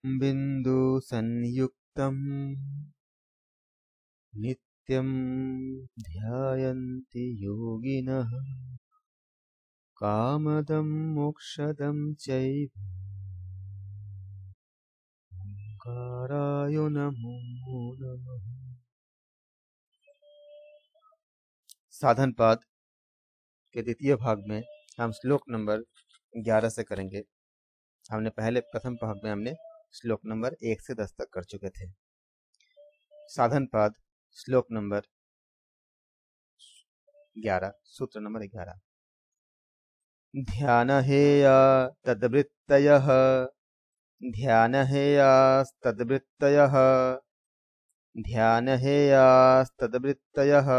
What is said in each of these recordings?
बिंदु संयुक्तम नित्यं ध्यायन्ति योगिनः कामदं मोक्षदं चैव ओंकाराय नमो नमः। साधन पाद के द्वितीय भाग में हम श्लोक नंबर 11 से करेंगे। हमने पहले प्रथम भाग में हमने श्लोक नंबर 1 से 10 तक कर चुके थे। साधन पाद श्लोक नंबर 11, सूत्र नंबर 11। ध्यान हेया तद्वृत्तयः ध्यान हेयास्तद्वृत्तयः ध्यान हेयास्तद्वृत्तयः।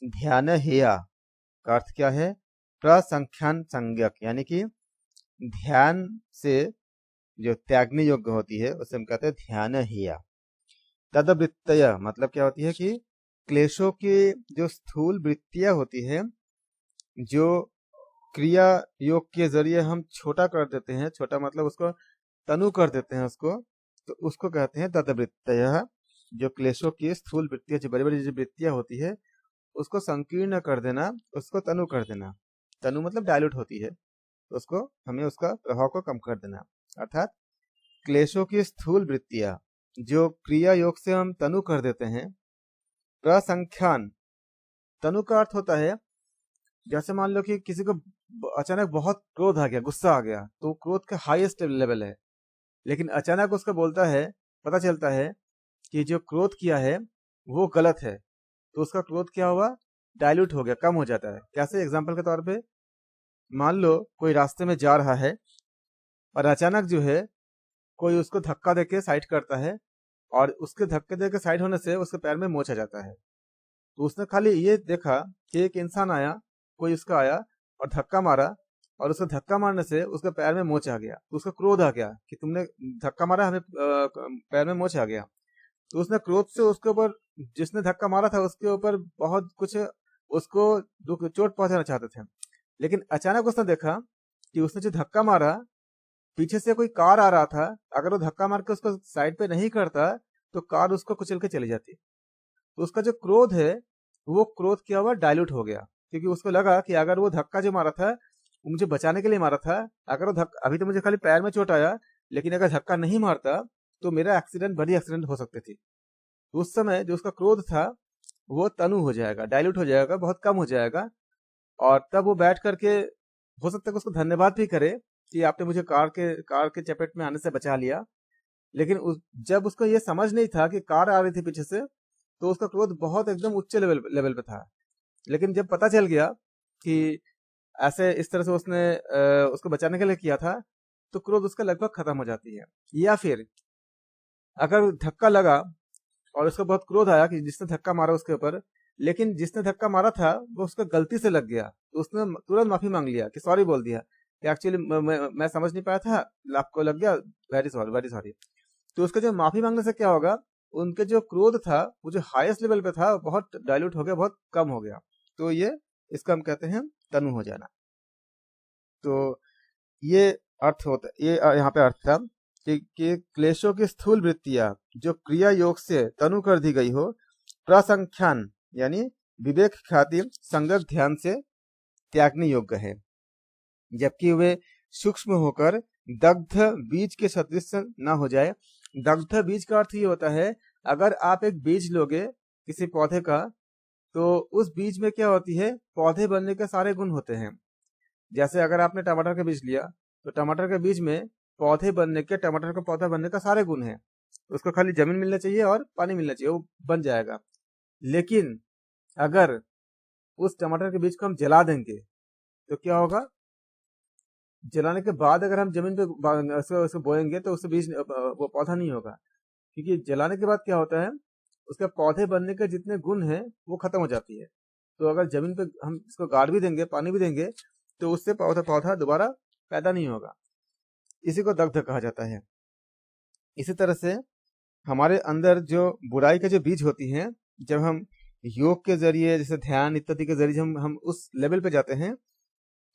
ध्यान हेया का अर्थ क्या है? प्रसंख्यान संज्ञक, यानी कि ध्यान से जो त्यागने योग्य होती है उसे हम कहते हैं ध्यान हेया। तद्वृत्तय मतलब क्या होती है कि क्लेशों की जो स्थूल वृत्तियां होती है, जो क्रिया योग के जरिए हम छोटा कर देते हैं, छोटा मतलब उसको तनु कर देते हैं उसको, तो उसको कहते हैं तद्वृत्तय। जो क्लेशों की स्थूल वृत्तियां, जो बड़ी बड़ी जो वृत्तियां होती है उसको संकीर्ण कर देना, उसको तनु कर देना। तनु मतलब डायल्यूट होती है, तो उसको हमें उसका प्रभाव को कम कर देना। अर्थात क्लेशों की स्थूल वृत्तियां जो क्रिया योग से हम तनु कर देते हैं। प्रसंख्यान, तनु का अर्थ होता है जैसे मान लो कि किसी को अचानक बहुत क्रोध आ गया, गुस्सा आ गया, तो क्रोध का हाईएस्ट लेवल है, लेकिन अचानक उसका बोलता है, पता चलता है कि जो क्रोध किया है वो गलत है, तो उसका क्रोध क्या हुआ? डाइल्यूट हो गया, कम हो जाता है। कैसे? एग्जाम्पल के तौर पे मान लो कोई रास्ते में जा रहा है और अचानक जो है कोई उसको धक्का देके साइड करता है, और उसके धक्के देके साइड होने से उसके पैर में मोच आ जाता है। तो उसने खाली ये देखा कि एक इंसान आया, कोई उसका आया और धक्का मारा, और उसको धक्का मारने से उसके पैर में मोच आ गया, तो उसका क्रोध आ गया कि तुमने धक्का मारा, हमें पैर में मोच आ गया। तो उसने क्रोध से उसके ऊपर, जिसने धक्का मारा था उसके ऊपर बहुत कुछ उसको दुख चोट पहुंचाना चाहते थे। लेकिन अचानक उसने देखा कि उसने जो धक्का मारा, पीछे से कोई कार आ रहा था, अगर वो धक्का मार के उसको साइड पे नहीं करता तो कार उसको कुचल के चली जाती। तो उसका जो क्रोध है वो क्रोध क्या हुआ? डाइल्यूट हो गया, क्योंकि उसको लगा कि अगर वो धक्का जो मारा था वो मुझे बचाने के लिए मारा था, अगर वो धक्का, अभी तो मुझे खाली पैर में चोट आया, लेकिन अगर धक्का नहीं मारता तो मेरा एक्सीडेंट, बड़ी एक्सीडेंट हो सकती थी। तो उस समय जो उसका क्रोध था वो तनु हो जाएगा, डाइल्यूट हो जाएगा, बहुत कम हो जाएगा, और तब वो बैठ करके हो सकता है कि उसको धन्यवाद भी करे कि आपने मुझे कार के चपेट में आने से बचा लिया। लेकिन जब उसको ये समझ नहीं था कि कार आ रही थी पीछे से, तो उसका क्रोध बहुत एकदम उच्च लेवल पे था। लेकिन जब पता चल गया कि ऐसे इस तरह से उसने उसको बचाने के लिए किया था, तो क्रोध उसका लगभग खत्म हो जाती है। या फिर अगर धक्का लगा और उसको बहुत क्रोध आया कि जिसने धक्का मारा उसके ऊपर, लेकिन जिसने धक्का मारा था वो उसको गलती से लग गया, तो उसने तुरंत माफी मांग लिया, कि सॉरी बोल दिया कि एक्चुअली मैं समझ नहीं पाया था, आपको लग गया, वेरी सॉरी वेरी सॉरी। तो उसका जो माफी मांगने से क्या होगा, उनके जो क्रोध था वो जो हाईएस्ट लेवल पे था बहुत डाइल्यूट हो गया, बहुत कम हो गया। तो ये इसका हम कहते हैं तनु हो जाना। तो ये अर्थ होता, ये यहाँ पे अर्थ था कि क्लेशों की स्थूल वृत्तियां जो क्रिया योग से तनु कर दी गई हो, प्रसंख्यान यानी विवेक खातिर संगत ध्यान से त्यागने योग्य है, जबकि वे सूक्ष्म होकर दग्ध बीज के सदृश न हो जाए। दग्ध बीज का अर्थ ये होता है, अगर आप एक बीज लोगे किसी पौधे का, तो उस बीज में क्या होती है, पौधे बनने के सारे गुण होते हैं। जैसे अगर आपने टमाटर का बीज लिया, तो टमाटर के बीज में पौधे बनने के, टमाटर का पौधा बनने का सारे गुण हैं। उसको खाली जमीन मिलना चाहिए और पानी मिलना चाहिए, वो बन जाएगा। लेकिन अगर उस टमाटर के बीज को हम जला देंगे तो क्या होगा? जलाने के बाद अगर हम जमीन पे उसको बोएंगे तो उससे बीज, वो पौधा नहीं होगा, क्योंकि जलाने के बाद क्या होता है, उसके पौधे बनने के जितने गुण हैं वो खत्म हो जाती है। तो अगर जमीन पे हम इसको गाड़ भी देंगे, पानी भी देंगे, तो उससे पौधा दोबारा पैदा नहीं होगा। इसी को दग्ध कहा जाता है। इसी तरह से हमारे अंदर जो बुराई के जो बीज होती हैं, जब हम योग के जरिए, जैसे ध्यान इत्यादि के जरिए हम उस लेवल पे जाते हैं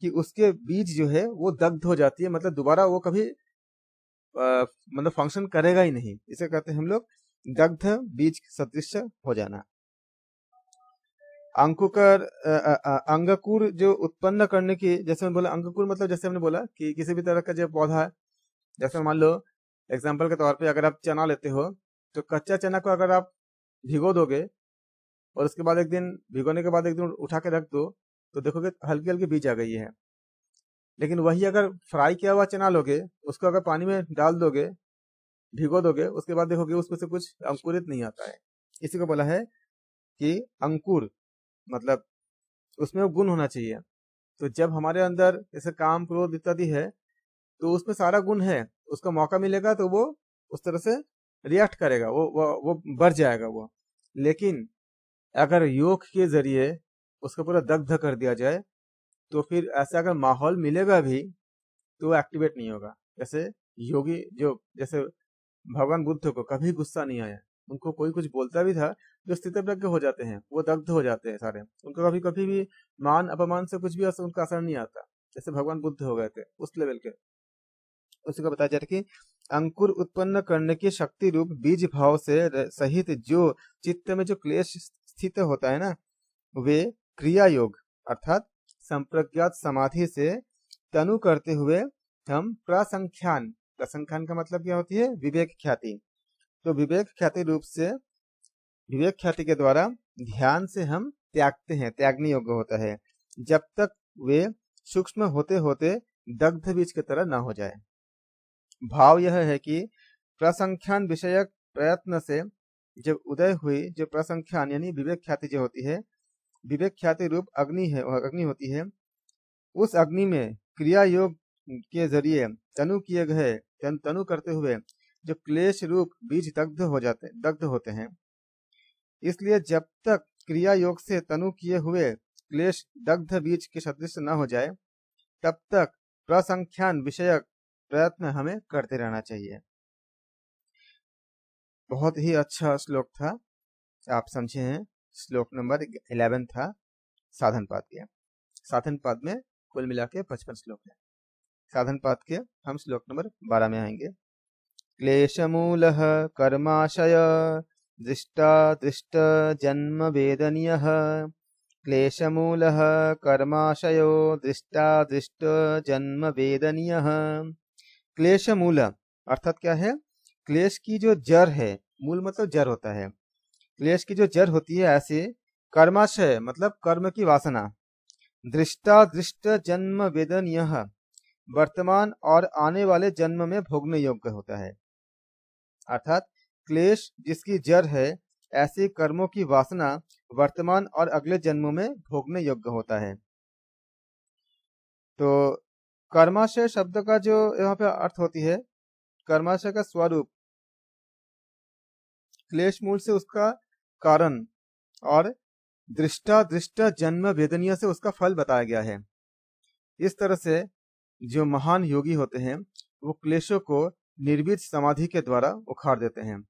कि उसके बीज जो है वो दग्ध हो जाती है, मतलब दोबारा वो कभी मतलब फंक्शन करेगा ही नहीं। इसे कहते हैं हम लोग दग्ध बीज सदृश हो जाना। अंकुकर अंगकुर जो उत्पन्न करने की, जैसे मैं बोला अंगकुर मतलब जैसे हमने बोला कि किसी भी तरह का जो पौधा है, जैसे मान लो एग्जाम्पल के तौर पे अगर आप चना लेते हो तो कच्चा चना को अगर आप भिगो दोगे और उसके बाद एक दिन भिगोने के बाद एक दिन उठा के रख दो तो देखोगे हल्की हल्की बीज आ गई है। लेकिन वही अगर फ्राई किया हुआ चना लोगे, उसको अगर पानी में डाल दोगे, भिगो दोगे, उसके बाद देखोगे उसमें से कुछ अंकुरित नहीं आता है। इसी को बोला है कि अंकुर मतलब उसमें वो गुण होना चाहिए। तो जब हमारे अंदर जैसे काम क्रोध इत्यादि है तो उसमें सारा गुण है, उसका मौका मिलेगा तो वो उस तरह से रिएक्ट करेगा, वो बढ़ जाएगा वो। लेकिन अगर योग के जरिए उसको पूरा दग्ध कर दिया जाए तो फिर ऐसा अगर माहौल मिलेगा भी तो वो एक्टिवेट नहीं होगा। जैसे योगी जो, जैसे भगवान बुद्ध को कभी गुस्सा नहीं आया, उनको कोई कुछ बोलता भी था जो स्थितप्रज्ञ हो जाते हैं, वो दग्ध हो जाते हैं सारे, उनको कभी कभी भी मान अपमान से कुछ भी उनका असर नहीं आता, जैसे भगवान बुद्ध हो गए थे उस लेवल के। उसी को बताया जा रहा है कि अंकुर उत्पन्न करने की शक्ति रूप बीज भाव से सहित जो चित्त में जो क्लेश स्थित होता है ना, वे क्रिया योग अर्थात संप्रज्ञात समाधि से तनु करते हुए हम प्रसंख्यान, प्रसंख्यान का मतलब क्या होती है, विवेक ख्याति, तो विवेक ख्याति रूप से विवेक ख्याति के द्वारा ध्यान से हम त्यागते हैं, त्यागनी योग्य होता है जब तक वे सूक्ष्म होते होते दग्ध बीज की तरह न हो जाए। भाव यह है कि प्रसंख्यान विषयक प्रयत्न से जब उदय हुई जो प्रसंख्यान यानी विवेक ख्याति जो होती है, विवेक ख्याति रूप अग्नि है, अग्नि होती है, उस अग्नि में क्रिया योग के जरिए तनु किए गए तनु करते हुए जो क्लेश रूप बीज दग्ध होते हैं। इसलिए जब तक क्रिया योग से तनु किए हुए क्लेश दग्ध बीज के सदृश न हो जाए तब तक प्रसंख्यान विषयक प्रयत्न हमें करते रहना चाहिए। बहुत ही अच्छा श्लोक था, आप समझे हैं। श्लोक नंबर 11 था साधन पाद के। साधन पाद में कुल मिला के 55 श्लोक है। साधन पाद के हम श्लोक नंबर 12 में आएंगे। क्लेशमूलः कर्माशय दृष्ट जन्म वेदनीयः, क्लेशमूलः कर्माशयो दृष्ट जन्म वेदनीयः। क्लेश मूल अर्थात क्या है, क्लेश की जो जड़ है, मूल मतलब जड़ होता है, क्लेश की जो जड़ होती है, ऐसे कर्माशय मतलब कर्म की वासना, दृष्ट जन्म वेदनीय वर्तमान और आने वाले जन्म में भोगने योग्य होता है। अर्थात क्लेश जिसकी जड़ है, ऐसे कर्मों की वासना वर्तमान और अगले जन्मों में भोगने योग्य होता है। तो कर्माशय शब्द का जो यहाँ पे अर्थ होती है, कर्माशय का स्वरूप क्लेश मूल से उसका कारण और दृष्ट जन्म वेदनीय से उसका फल बताया गया है। इस तरह से जो महान योगी होते हैं वो क्लेशों को निर्विद समाधि के द्वारा उखाड़ देते हैं।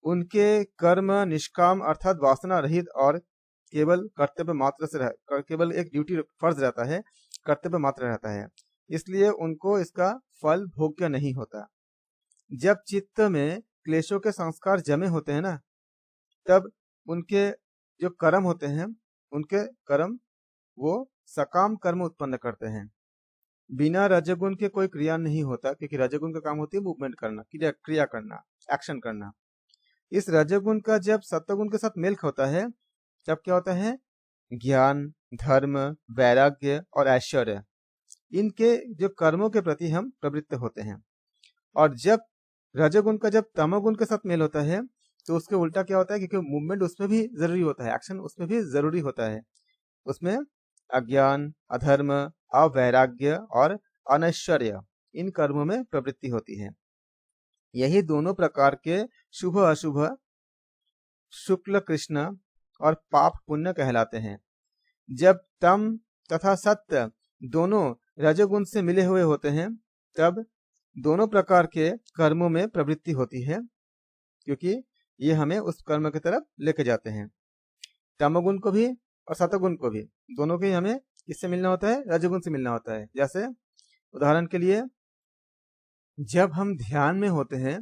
उनके कर्म निष्काम अर्थात वासना रहित और केवल कर्तव्य मात्र से केवल एक ड्यूटी फर्ज रहता है, कर्तव्य मात्र रहता है, इसलिए उनको इसका फल भोग्य नहीं होता। जब चित्त में क्लेशों के संस्कार जमे होते हैं ना, तब उनके जो कर्म होते हैं, उनके कर्म वो सकाम कर्म उत्पन्न करते हैं। बिना रजगुण के कोई क्रिया नहीं होता, क्योंकि रजगुण का काम होती है मूवमेंट करना, क्रिया करना, एक्शन करना। इस रजगुण का जब सत्वगुण के साथ मेल होता है तब क्या होता है, ज्ञान, धर्म, वैराग्य और ऐश्वर्य, इनके जो कर्मों के प्रति हम प्रवृत्त होते हैं। और जब रजोगुण का जब तमोगुण के साथ मेल होता है तो उसके उल्टा क्या होता है, क्योंकि मूवमेंट उसमें भी जरूरी होता है, एक्शन उसमें भी जरूरी होता है, उसमें अज्ञान, अधर्म, अवैराग्य और अनैश्वर्य, इन कर्मों में प्रवृत्ति होती है। यही दोनों प्रकार के शुभ अशुभ, शुक्ल कृष्ण और पाप पुण्य कहलाते हैं। जब तम तथा सत्य दोनों रजोगुण से मिले हुए होते हैं तब दोनों प्रकार के कर्मों में प्रवृत्ति होती है, क्योंकि ये हमें उस कर्म की तरफ लेके जाते हैं। तमोगुण को भी और सतोगुण को भी, दोनों के हमें किससे मिलना होता है, रजोगुण से मिलना होता है। जैसे उदाहरण के लिए जब हम ध्यान में होते हैं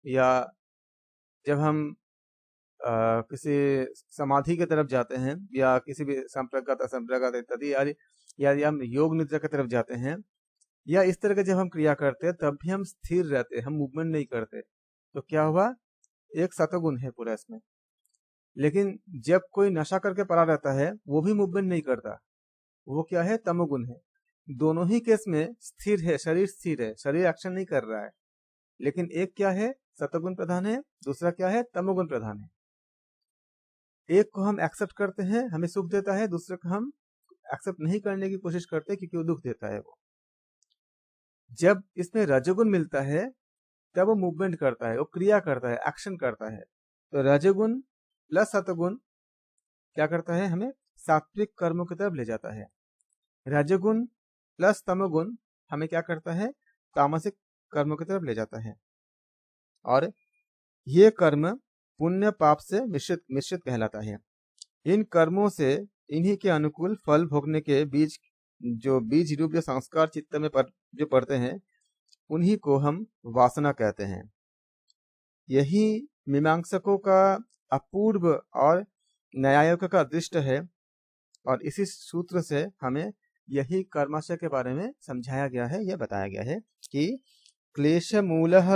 या जब हम किसी समाधि की तरफ जाते हैं या किसी भी संप्रगत असंप्रगत इत्यादि या हम योग निद्रा की तरफ जाते हैं या इस तरह के जब हम क्रिया करते हैं तब भी हम स्थिर रहते हैं, हम मूवमेंट नहीं करते। तो क्या हुआ, एक सतगुण है पूरा इसमें। लेकिन जब कोई नशा करके पड़ा रहता है वो भी मूवमेंट नहीं करता, वो क्या है, तमोगुण है। दोनों ही केस में स्थिर है, स्थिर है, शरीर एक्शन नहीं कर रहा है। लेकिन एक क्या है, सतगुण प्रधान है, दूसरा क्या है, तमोगुण प्रधान है। एक को हम एक्सेप्ट करते हैं, हमें सुख देता है, दूसरे को हम एक्सेप्ट नहीं करने की कोशिश करते हैं क्योंकि वो दुख देता है। वो जब इसमें रजोगुण मिलता है तब वो मूवमेंट करता है, वो क्रिया करता है, एक्शन करता है। तो रजोगुण प्लस सतगुण क्या करता है, हमें सात्विक कर्मों की तरफ ले जाता है। रजोगुण प्लस तमोगुण हमें क्या करता है, तामसिक कर्मों की तरफ ले जाता है। और ये कर्म पुण्य पाप से मिश्रित कहलाता है। इन कर्मों से इन्हीं के अनुकूल फल भोगने के बीज रूप जो संस्कार चित्त में जो पड़ते हैं उन्हीं को हम वासना कहते हैं। यही मीमांसकों का अपूर्व और न्यायिक का दृष्ट है। और इसी सूत्र से हमें यही कर्माशय के बारे में समझाया गया है, यह बताया गया है कि क्लेश मूलः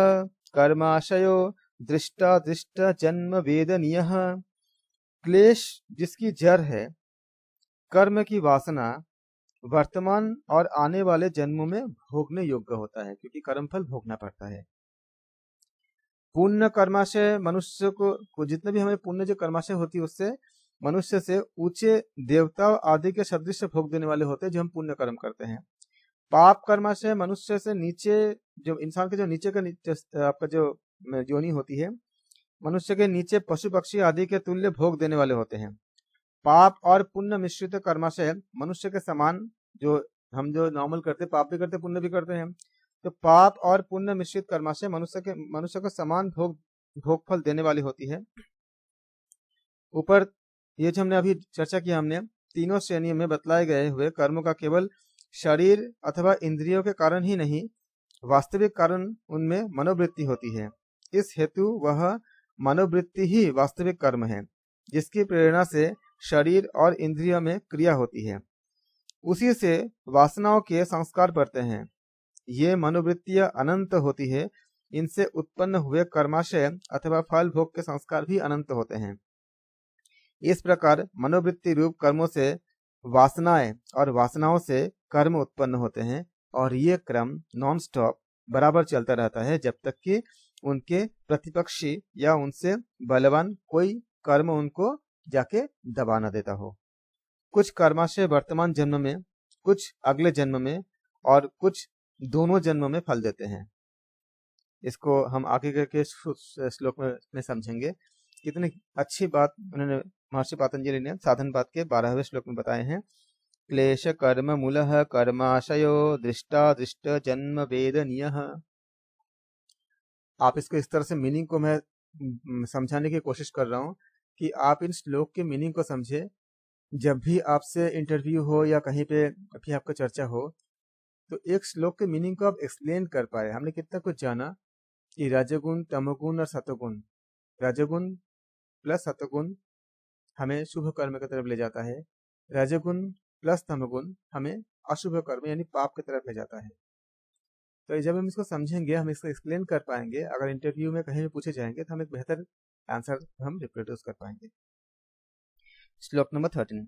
कर्माशयो दृष्टा दृष्ट जन्म वेदनीयः। क्लेश जिसकी जड़ है, कर्म की वासना वर्तमान और आने वाले जन्मों में भोगने योग्य होता है क्योंकि कर्मफल भोगना पड़ता है। पुण्य कर्माशय मनुष्य को जितने भी हमें पुण्य जो कर्माशय होती है उससे मनुष्य से ऊंचे देवता आदि के सदृश भोग देने वाले होते हैं जो हम पुण्य कर्म करते हैं। पाप कर्माशय मनुष्य से नीचे, जो इंसान के जो नीचे का आपका जो योनि होती है, मनुष्य के नीचे पशु पक्षी आदि के तुल्य भोग देने वाले होते हैं। पाप और पुण्य मिश्रित कर्माशय मनुष्य के समान, जो हम जो नॉर्मल करते, पाप भी करते पुण्य भी करते हैं, तो पाप और पुण्य मिश्रित कर्माशय मनुष्य को समान भोग फल देने वाली होती है। ऊपर ये जो हमने अभी चर्चा किया, हमने तीनों श्रेणियों में बतलाए गए हुए कर्मों का केवल शरीर अथवा इंद्रियों के कारण ही नहीं, वास्तविक कारण उनमें मनोवृत्ति होती है। इस हेतु वह मनोवृत्ति ही वास्तविक कर्म है जिसकी प्रेरणा से शरीर और इंद्रियों में क्रिया होती है। उसी से वासनाओं के संस्कार पड़ते हैं। ये मनोवृत्तियां अनंत होती है, इनसे उत्पन्न हुए कर्माशय अथवा फल भोग के संस्कार भी अनंत होते हैं। इस प्रकार मनोवृत्ति रूप कर्मों से वासनाएं और वासनाओं से कर्म उत्पन्न होते हैं और ये क्रम नॉन स्टॉप बराबर चलता रहता है जब तक कि उनके प्रतिपक्षी या उनसे बलवान कोई कर्म उनको जाके दबा न देता हो। कुछ कर्माशय वर्तमान जन्म में, कुछ अगले जन्म में और कुछ दोनों जन्म में फल देते हैं। इसको हम आगे के श्लोक में समझेंगे। कितनी अच्छी बात उन्होंने महर्षि पातंजलि ने साधन पाद के 12वें श्लोक में बताए हैं। क्लेश कर्म मूलः कर्माशयो दृष्टा दृष्ट जन्म वेदनीयः। आप इसको इस तरह से मीनिंग को मैं समझाने की कोशिश कर रहा हूँ कि आप इन श्लोक के मीनिंग को समझे। जब भी आपसे इंटरव्यू हो या कहीं पे भी आपका चर्चा हो तो एक श्लोक के मीनिंग को आप एक्सप्लेन कर पाए। हमने कितना कुछ जाना कि रजोगुण, तमोगुण और सतोगुण, रजोगुण प्लस सतोगुण हमें शुभ कर्म की तरफ ले जाता है, रजोगुण प्लस तमोगुण हमें अशुभ कर्म यानी पाप की तरफ ले जाता है। तो जब हम इसको समझेंगे, हम इसको एक्सप्लेन कर पाएंगे, अगर इंटरव्यू में कहीं भी पूछे जाएंगे तो हम एक बेहतर आंसर हम रिप्रोड्यूस कर पाएंगे। श्लोक नंबर 13।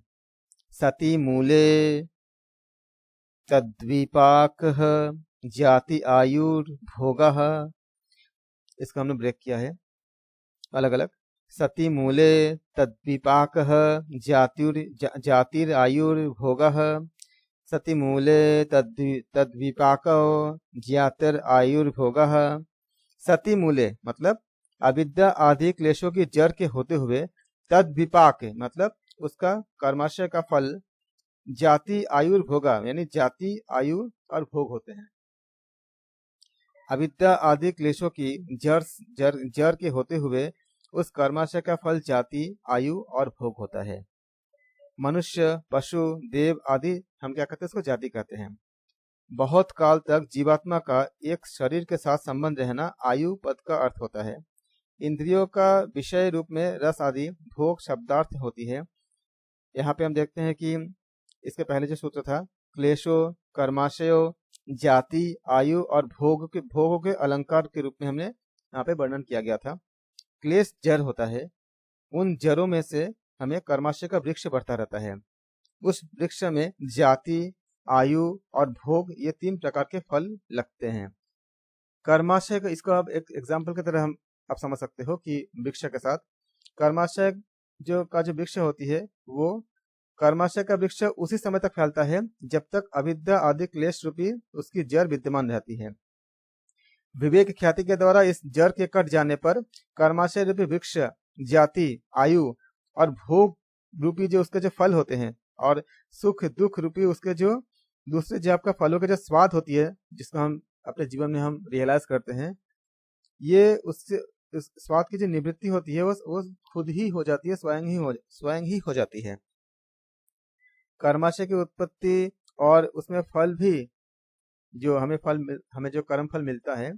सती मूले तद्विपाकः जाति आयुर्भोगः। इसको हमने ब्रेक किया है अलग अलग। सती मूले तद्विपाकः जातिरायुर्भोगः। सती मूले तद्विपाको ज्ञातिरायुर्भोगः। सती मूले मतलब अविद्या आदि क्लेशों की जड़ के होते हुए, तद्विपाक मतलब उसका कर्माशय का फल, जाति आयुर्भोगा यानी जाति आयु और भोग होते हैं। अविद्या आदि क्लेशों की जड़ के होते हुए उस कर्माशय का फल जाति आयु और भोग होता है। मनुष्य, पशु, देव आदि हम क्या कहते हैं, उसको जाति कहते हैं। बहुत काल तक जीवात्मा का एक शरीर के साथ संबंध रहना आयु पद का अर्थ होता है। इंद्रियों का विषय रूप में रस आदि भोग शब्दार्थ होती है। यहाँ पे हम देखते हैं कि इसके पहले जो सूत्र था, क्लेशो कर्माशयो जाति आयु और भोगों के अलंकार के रूप में हमने यहाँ पे वर्णन किया गया था। क्लेश जड़ होता है, उन जड़ों में से हमें कर्माशय का वृक्ष बढ़ता रहता है। उस वृक्ष में जाति आयु और भोग ये 3 प्रकार के फल लगते हैं। कर्माशय का, इसको आप एक एग्जाम्पल की तरह हम आप समझ सकते हो कि वृक्ष के साथ कर्माशय जो वृक्ष होती है, वो कर्माशय का वृक्ष उसी समय तक फैलता है जब तक अविद्या आदि क्लेश रूपी उसकी जड़ विद्यमान रहती है। विवेक ख्याति के द्वारा इस जड़ के कट जाने पर कर्माशय रूपी वृक्ष जाति आयु और भोग रूपी जो उसके जो फल होते हैं और सुख दुख रूपी उसके जो दूसरे जो आपका फलों के जो स्वाद होती है, जिसको हम अपने जीवन में हम रियलाइज करते हैं, ये उससे उस स्वाद की जो निवृत्ति होती है वो खुद ही हो जाती है, स्वयं ही हो जाती है। कर्माशय की उत्पत्ति और उसमें फल भी जो हमें जो कर्म फल मिलता है,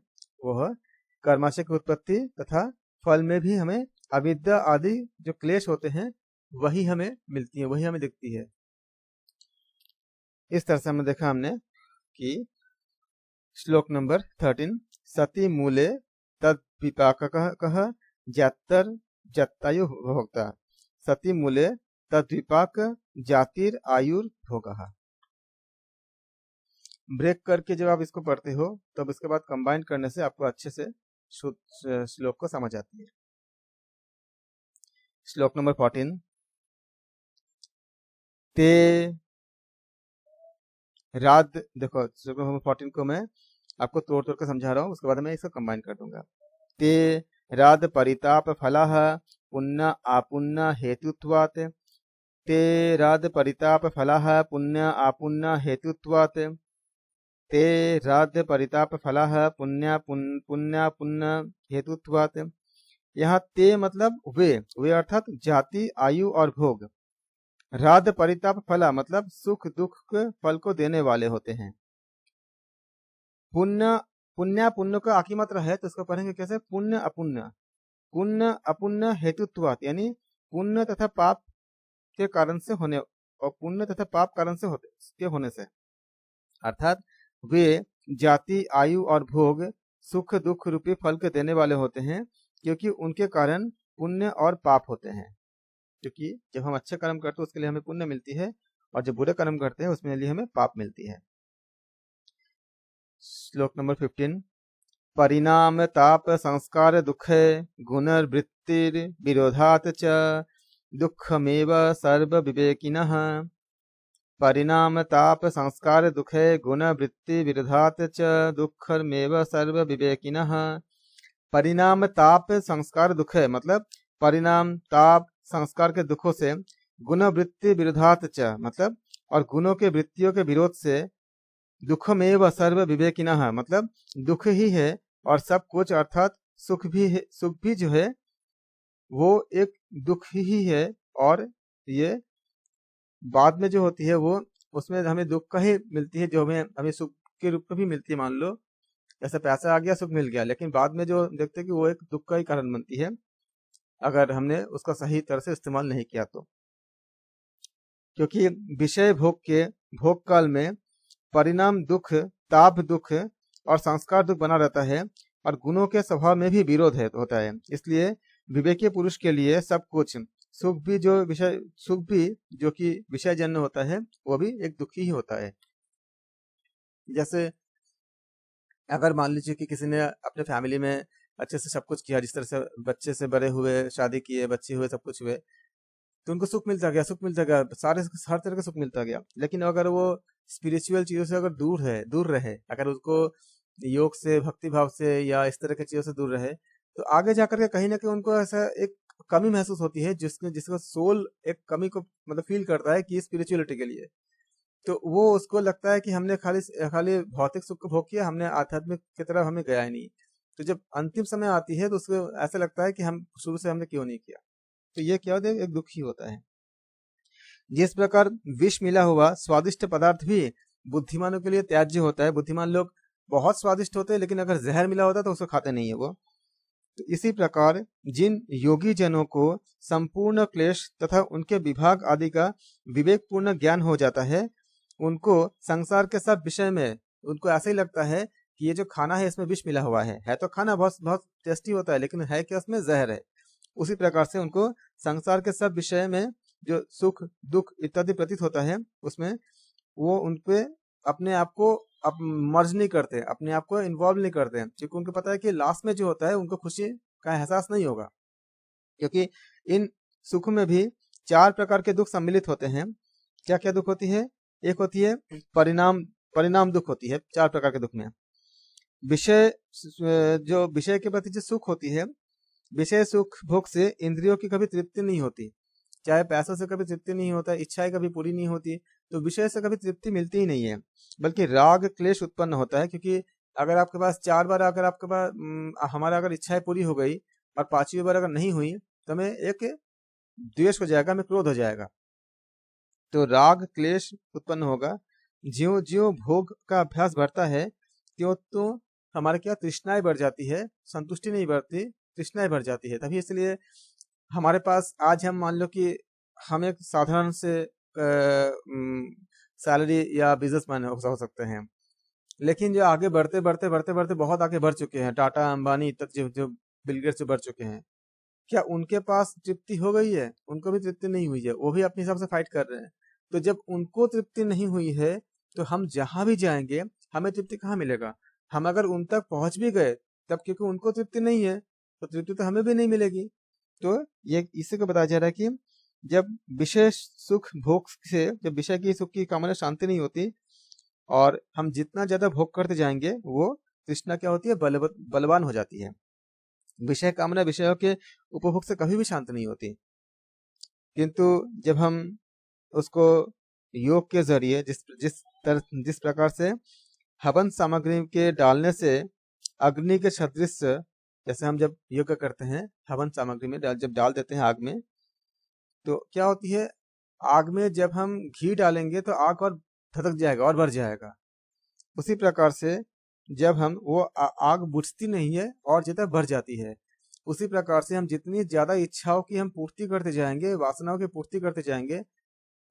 वह कर्माशय की उत्पत्ति तथा फल में भी हमें अविद्या आदि जो क्लेश होते हैं वही हमें मिलती है, वही हमें दिखती है। इस तरह से हमने देखा कि श्लोक नंबर 13, सति मूले तद विपाकः जातर जत्तायु भोक्ता, सति मूले तद विपाक जातिर आयुर भोगः। ब्रेक करके जब आप इसको पढ़ते हो तब इसके बाद कंबाइन करने से आपको अच्छे से श्लोक को समझ आती है। श्लोक नंबर 14, ते राद, देखो श्लोक नंबर 14 को मैं आपको तोड़ के समझा रहा हूँ, उसके बाद मैं इसको कंबाइन कर दूंगा। ते राद परिताप फलः पुण्य आपुण्य हेतुत्वात्, ते राद परिताप फलः पुण्य आपुण्य हेतुत्वात्, ते राद परिताप फलः पुण्य पुण्य हेतुत्वात्। यहाँ ते मतलब वे अर्थात जाति आयु और भोग, राद परिताप फला मतलब सुख दुख के फल को देने वाले होते हैं। पुण्य का आकी मात्रा है तो इसको पढ़ेंगे कैसे, पुण्य अपुण्य हेतुत्वात्, यानी पुण्य तथा पाप के कारण से होने और पुण्य तथा पाप कारण से होने से, अर्थात वे जाति आयु और भोग सुख दुख रूपी फल के देने वाले होते हैं, क्योंकि उनके कारण पुण्य और पाप होते हैं। क्योंकि जब हम अच्छे कर्म करते हैं उसके लिए हमें पुण्य मिलती है और जब बुरे कर्म करते हैं उसमें लिए हमें पाप मिलती है। श्लोक नंबर 15, परिणाम ताप संस्कार दुखे गुणवृत्तिर विरोधात् च दुःखमेव सर्व विवेकिनः, परिणाम ताप संस्कार दुखे गुणवृत्ति विरोधात् च दुःखमेव सर्व विवेकिनः। परिणाम ताप संस्कार दुखे मतलब परिणाम ताप संस्कार के दुखों से, गुणवृत्ति विरोधात् च मतलब और गुणों के वृत्तियों के विरोध से, दुखमेव सर्व विवेकिनः मतलब दुख ही है और सब कुछ, अर्थात सुख भी जो है वो एक दुख ही है और ये बाद में जो होती है वो उसमें हमें दुख का ही मिलती है, जो हमें सुख के रूप में भी मिलती है। मान लो ऐसा पैसा आ गया, सुख मिल गया, लेकिन बाद में जो देखते हैं कि वो एक दुख का ही कारण बनती है अगर हमने उसका सही तरह से इस्तेमाल नहीं किया तो। क्योंकि विषय भोग काल में परिणाम दुख, ताप दुख और संस्कार दुख बना रहता है और गुणों के स्वभाव में भी विरोध होता है। इसलिए विवेकी पुरुष के लिए सब कुछ सुख भी जो कि विषय जन्य होता है वो भी एक दुखी ही होता है। जैसे अगर मान लीजिए कि किसी ने अपने फैमिली में अच्छे से सब कुछ किया, जिस तरह से बच्चे से बड़े हुए, शादी किए, बच्चे हुए, सब कुछ हुए, तो उनको सुख मिलता गया, हर तरह का सुख मिलता गया। लेकिन अगर वो स्पिरिचुअल चीजों से अगर दूर रहे, अगर उसको योग से, भक्ति भाव से या इस तरह की चीजों से दूर रहे, तो आगे जाकर के कहीं ना कहीं उनको ऐसा एक कमी महसूस होती है, जिसका सोल एक कमी को मतलब फील करता है कि स्पिरिचुअलिटी के लिए। तो वो उसको लगता है कि हमने खाली भौतिक सुख को भोग किया, हमने आध्यात्मिक की तरफ हमें गया ही नहीं। तो जब अंतिम समय आती है तो उसको ऐसा लगता है कि हम शुरू से हमने क्यों नहीं किया। तो ये क्या होता है, एक दुख ही होता है। जिस प्रकार विष मिला हुआ स्वादिष्ट पदार्थ भी बुद्धिमानों के लिए त्याज्य होता है। बुद्धिमान लोग बहुत स्वादिष्ट होते हैं, लेकिन अगर जहर मिला होता है तो उसको खाते नहीं है वो। तो इसी प्रकार जिन योगी जनों को संपूर्ण क्लेश तथा उनके विभाग आदि का विवेकपूर्ण ज्ञान हो जाता है, उनको संसार के सब विषय में उनको ऐसा ही लगता है कि ये जो खाना है इसमें विष मिला हुआ है तो खाना बहुत बहुत टेस्टी होता है, लेकिन है क्या उसमें जहर है। उसी प्रकार से उनको संसार के सब विषय में जो सुख दुख इत्यादि प्रतीत होता है, उसमें वो उनपे अपने आप को अब मर्ज नहीं करते, अपने आप को इन्वॉल्व नहीं करते हैं, क्योंकि उनको पता है कि लास्ट में जो होता है उनको खुशी का एहसास नहीं होगा। क्योंकि इन सुख में भी 4 प्रकार के दुख सम्मिलित होते हैं। क्या क्या दुख होती है? एक होती है परिणाम दुख होती है। 4 प्रकार के दुख में विषय, जो विषय के प्रति जो सुख होती है, विषय सुख भोग से इंद्रियों की कभी तृप्ति नहीं होती, चाहे पैसों से कभी तृप्ति नहीं होता, इच्छाएं कभी पूरी नहीं होती, तो विषय से कभी तृप्ति मिलती ही नहीं है, बल्कि राग क्लेश उत्पन्न होता है। क्योंकि अगर आपके पास 4 बार अगर आपके पास हमारा अगर इच्छाएं पूरी हो गई और 5वीं बार अगर नहीं हुई तो हमें एक द्वेष हो जाएगा, हमें क्रोध हो जाएगा, तो राग क्लेश उत्पन्न होगा। ज्यों ज्यों भोग का अभ्यास बढ़ता है त्यों तो हमारे क्या तृष्णाएं बढ़ जाती है, संतुष्टि नहीं बढ़ती, तृष्णाएं बढ़ जाती है। तभी इसलिए हमारे पास आज हम मान लो कि हम एक साधारण से सैलरी या बिजनेसमैन हो सकते हैं, लेकिन जो आगे बढ़ते बढ़ते बढ़ते बढ़ते बहुत आगे बढ़ चुके हैं, टाटा अंबानी तक जो बिल गेट्स से बढ़ चुके हैं, क्या उनके पास तृप्ति हो गई है? उनको भी तृप्ति नहीं हुई है, वो भी अपने हिसाब से फाइट कर रहे हैं। तो जब उनको तृप्ति नहीं हुई है तो हम जहां भी जाएंगे हमें तृप्ति कहाँ मिलेगा? हम अगर उन तक पहुंच भी गए तब क्योंकि उनको तृप्ति नहीं है तो तृप्ति तो हमें भी नहीं मिलेगी। तो ये इसी को बताया जा रहा है कि जब विषय सुख भोग से, जब विषय की सुख की कामना शांति नहीं होती और हम जितना ज्यादा भोग करते जाएंगे वो तृष्णा क्या होती है? बलवान हो जाती है। विषय कामना विषयों के उपभोग से कभी भी शांत नहीं होती। किंतु जब हम उसको योग के जरिए जिस प्रकार से हवन सामग्री के डालने से अग्नि के सदृश, जैसे हम जब योग करते हैं हवन सामग्री में जब डाल देते हैं आग में, तो क्या होती है, आग में जब हम घी डालेंगे तो आग और धधक जाएगा और बढ़ जाएगा। उसी प्रकार से जब हम वो आग बुझती नहीं है और ज्यादा बढ़ जाती है। उसी प्रकार से हम जितनी ज्यादा इच्छाओं की हम पूर्ति करते जाएंगे, वासनाओं की पूर्ति करते जाएंगे,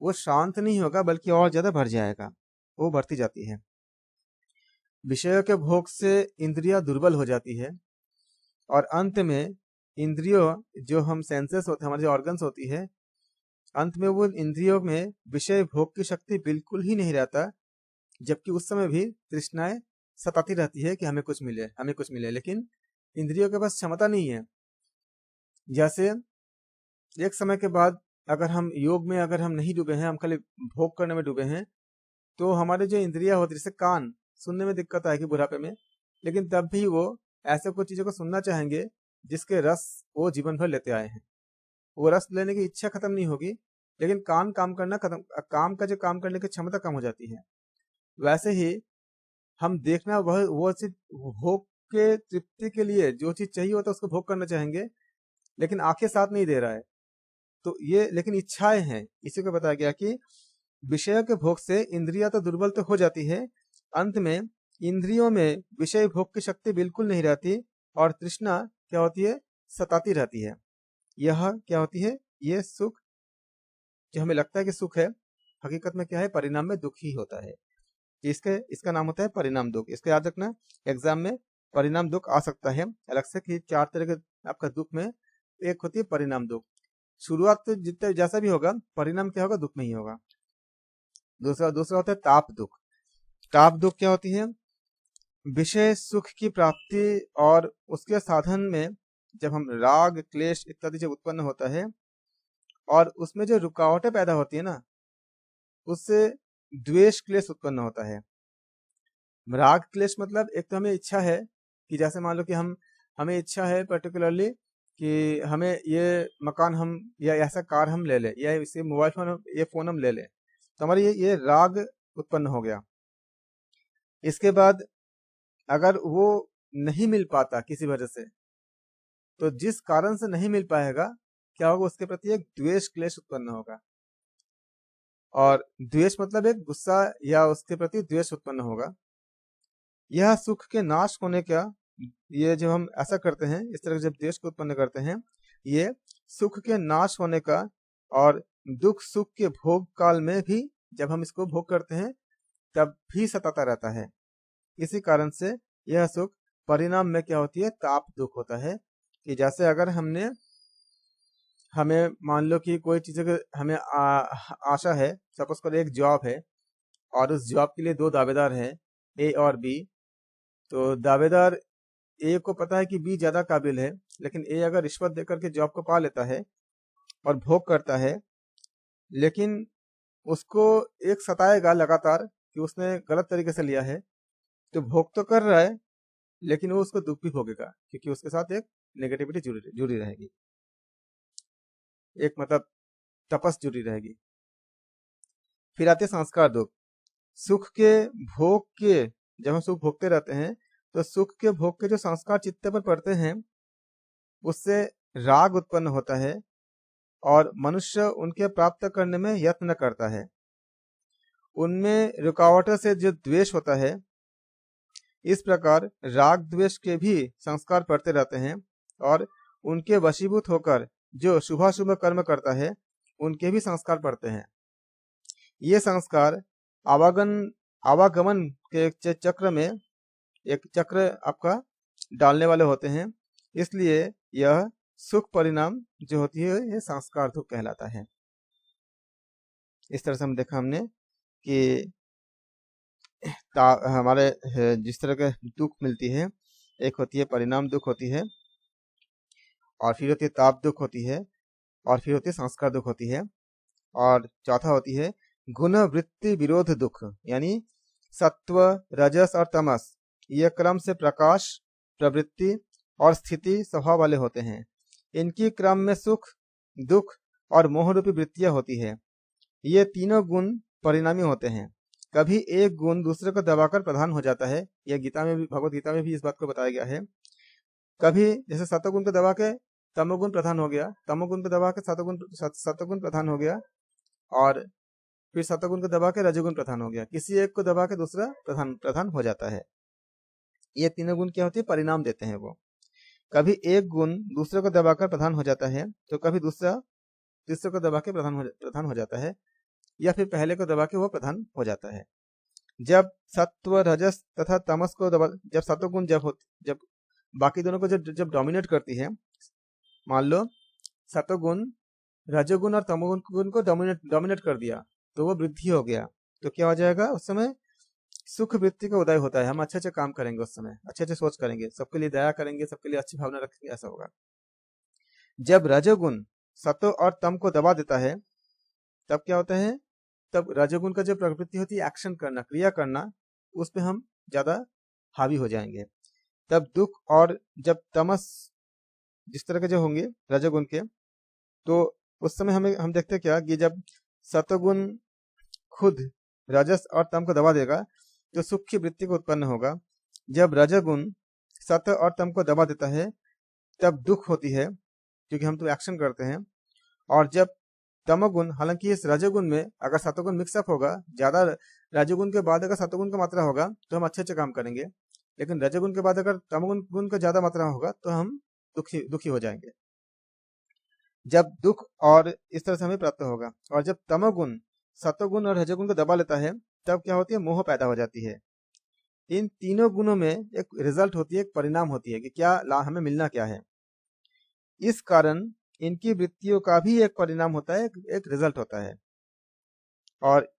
वो शांत नहीं होगा बल्कि और ज्यादा बढ़ जाएगा, वो बढ़ती जाती है। विषयों के भोग से इंद्रियां दुर्बल हो जाती है और अंत में इंद्रियों, जो हम सेंसेस होते हैं, हमारे जो ऑर्गन्स होती है, अंत में वो इंद्रियों में विषय भोग की शक्ति बिल्कुल ही नहीं रहता, जबकि उस समय भी तृष्णाएं सताती रहती है कि हमें कुछ मिले, हमें कुछ मिले, लेकिन इंद्रियों के पास क्षमता नहीं है। जैसे एक समय के बाद अगर हम योग में अगर हम नहीं डूबे हैं, हम खाली भोग करने में डूबे हैं, तो हमारे जो इंद्रियां होती है, जैसे कान, सुनने में दिक्कत आएगी बुढ़ापे में, लेकिन तब भी वो ऐसे कुछ चीजों को सुनना चाहेंगे जिसके रस वो जीवन भर लेते आए हैं। वो रस लेने की इच्छा खत्म नहीं होगी, लेकिन काम काम का जो काम करने की क्षमता कम हो जाती है। वैसे ही हम देखना वो चीज भोग के तृप्ति के लिए जो चीज चाहिए होता है उसको भोग करना चाहेंगे, लेकिन आंखें साथ नहीं दे रहा है, तो ये लेकिन इच्छाएं हैं। इसी को बताया गया कि विषय के भोग से इंद्रियां तो दुर्बल तो हो जाती है, अंत में इंद्रियों में विषय भोग की शक्ति बिल्कुल नहीं रहती और तृष्णा क्या होती है? सताती रहती है। यह क्या होती है? ये सुख जो हमें लगता है कि सुख है, हकीकत में क्या है? परिणाम में दुख ही होता है। इसका नाम होता है परिणाम दुख। इसको याद रखना, एग्जाम में परिणाम दुख आ सकता है अलग से कि 4 तरह के आपका दुख में एक होती है परिणाम दुख। शुरुआत तो जितना जैसा भी होगा, परिणाम क्या होगा? दुख में ही होगा। दूसरा होता है ताप दुख। ताप दुख क्या होती है? विषय सुख की प्राप्ति और उसके साधन में जब हम राग क्लेश इत्यादि जब उत्पन्न होता है और उसमें जो रुकावटें पैदा होती है ना, उससे द्वेष क्लेश उत्पन्न होता है। राग क्लेश मतलब एक तो हमें इच्छा है कि जैसे मान लो कि हमें इच्छा है पर्टिकुलरली कि हमें ये मकान हम या ऐसा कार हम ले ले, या इसे मोबाइल फोन, ये फोन हम ले ले, तो हमारे ये राग उत्पन्न हो गया। इसके बाद अगर वो नहीं मिल पाता किसी वजह से, तो जिस कारण से नहीं मिल पाएगा क्या होगा? उसके प्रति एक द्वेष क्लेश उत्पन्न होगा। और द्वेष मतलब एक गुस्सा या उसके प्रति द्वेष उत्पन्न होगा। यह सुख के नाश होने का, ये जो हम ऐसा करते हैं, इस तरह जब द्वेष को उत्पन्न करते हैं, ये सुख के नाश होने का और दुख सुख के भोग काल में भी जब हम इसको भोग करते हैं तब भी सताता रहता है। इसी कारण से यह सुख परिणाम में क्या होती है, ताप दुख होता है। कि जैसे अगर हमें मान लो कि कोई चीज हमें आशा है, सपोज करो एक जॉब है और उस जॉब के लिए दो दावेदार हैं, ए और बी। तो दावेदार ए को पता है कि बी ज्यादा काबिल है, लेकिन ए अगर रिश्वत देकर के जॉब को पा लेता है और भोग करता है, लेकिन उसको एक सताएगा लगातार कि उसने गलत तरीके से लिया है, तो भोग तो कर रहा है लेकिन वो उसको दुख भी भोगेगा, क्योंकि उसके साथ एक नेगेटिविटी जुड़ी रहेगी, एक मतलब तपस जुड़ी रहेगी। फिर आते संस्कार दुख। सुख के भोग के, जब हम सुख भोगते रहते हैं तो सुख के भोग के जो संस्कार चित्त पर पड़ते हैं उससे राग उत्पन्न होता है और मनुष्य उनके प्राप्त करने में यत्न करता है। उनमें रुकावटों से जो द्वेष होता है, इस प्रकार राग द्वेष के भी संस्कार पड़ते रहते हैं और उनके वशीभूत होकर जो शुभाशुभ कर्म करता है उनके भी संस्कार पड़ते हैं। ये संस्कार आवागमन के चक्र में एक चक्र आपका डालने वाले होते हैं, इसलिए यह सुख परिणाम जो होती है ये संस्कार दुख कहलाता है। इस तरह से हम देखा हमने कि हमारे जिस तरह के दुख मिलती है, एक होती है परिणाम दुख होती है, और फिर होती है ताप दुख होती है, और फिर होती है संस्कार दुख होती है, और चौथा होती है गुण वृत्ति विरोध दुख, यानी सत्व रजस और तमस ये क्रम से प्रकाश प्रवृत्ति और स्थिति स्वभाव वाले होते हैं। इनकी क्रम में सुख दुख और मोह रूपी वृत्तियां होती है। ये तीनों गुण परिणामी होते हैं। कभी एक गुण दूसरे को दबाकर प्रधान हो जाता है, यह गीता में भी, भगवत गीता में भी इस बात को बताया गया है। कभी जैसे सतोगुण को दबा के तमोगुण प्रधान हो गया, तमोगुण को दबा के सतोगुण प्रधान हो गया, और फिर सतोगुण को दबा के रजोगुण प्रधान हो गया। किसी एक को दबा के दूसरा प्रधान हो जाता है। ये तीनों गुण क्या होती है, परिणाम देते हैं वो। कभी एक गुण दूसरे को दबाकर प्रधान हो जाता है, तो कभी दूसरा तीसरे को दबा के प्रधान हो जाता है, या फिर पहले को दबा के वो प्रधान हो जाता है। जब सत्व रजस तथा तमस को जब सत्वगुण जब बाकी दोनों को जब डोमिनेट करती है, मान लो सत्वगुण रजोगुण और तमोगुण को डोमिनेट कर दिया, तो वो वृद्धि हो गया, तो क्या हो जाएगा, उस समय सुख वृत्ति का उदय होता है। हम अच्छे अच्छे काम करेंगे, उस समय अच्छे अच्छे सोच करेंगे, सबके लिए दया करेंगे, सबके लिए अच्छी भावना रखेंगे, ऐसा होगा। जब रजोगुण सत्व और तम को दबा देता है, तब क्या होता है, तब रजोगुण का जो प्रवृत्ति होती है एक्शन करना, क्रिया करना, उस पर हम ज्यादा हावी हो जाएंगे। तब दुख, और जब तमस जिस तरह के जो होंगे रजोगुण के, तो उस समय हम देखते क्या कि जब सत्वगुण खुद रजस और तम को दबा देगा तो सुख की वृत्ति को उत्पन्न होगा। जब रजोगुण सत्व और तम को दबा देता है तब दुख होती है, क्योंकि हम तो एक्शन करते हैं। और जब तमोगुण, हालांकि इस रजोगुण में अगर सत्वगुण मिक्सअप होगा, ज्यादा रजोगुण के बाद अगर सत्वगुण का मात्रा होगा तो हम अच्छे अच्छे काम करेंगे, लेकिन रजोगुण के बाद अगर तमोगुण गुण का ज्यादा मात्रा होगा तो हम दुखी हो जाएंगे। जब दुख और इस तरह से हमें प्राप्त होगा, और जब तमोगुण सत्वगुण और रजोगुण को दबा लेता है तब क्या होती है, मोह पैदा हो जाती है। इन तीनों गुणों में एक रिजल्ट होती है, एक परिणाम होती है कि क्या हमें मिलना क्या है। इस कारण इनकी वृत्तियों का भी एक परिणाम होता है, एक रिजल्ट होता है, और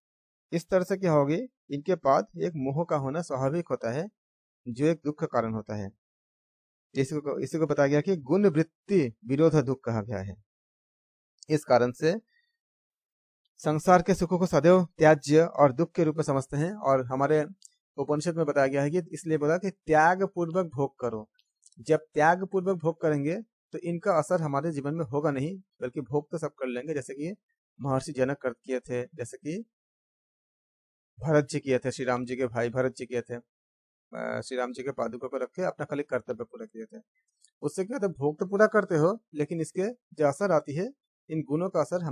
इस तरह से क्या होगी, इनके पास एक मोह का होना स्वाभाविक होता है, जो एक दुख का कारण होता है। इसी को बताया गया कि गुण वृत्ति विरोध दुख कहा गया है। इस कारण से संसार के सुखों को सदैव त्याज्य और दुख के रूप में समझते हैं, और हमारे उपनिषद में बताया गया है कि इसलिए बोला कि त्याग पूर्वक भोग करो। जब त्याग पूर्वक भोग करेंगे तो इनका असर हमारे जीवन में होगा नहीं, बल्कि भोग तो सब कर लेंगे, जैसे कि महर्षि जनक कर किए थे, जैसे कि भरत जी किए थे, श्री राम जी के भाई भरत जी किए थे, श्री राम जी के पादुका को रख के अपना खाली कर्तव्य पूरा किए थे। उससे क्या होता है, भोग तो पूरा करते हो, लेकिन इसके जो असर आती है, इन गुणों का असर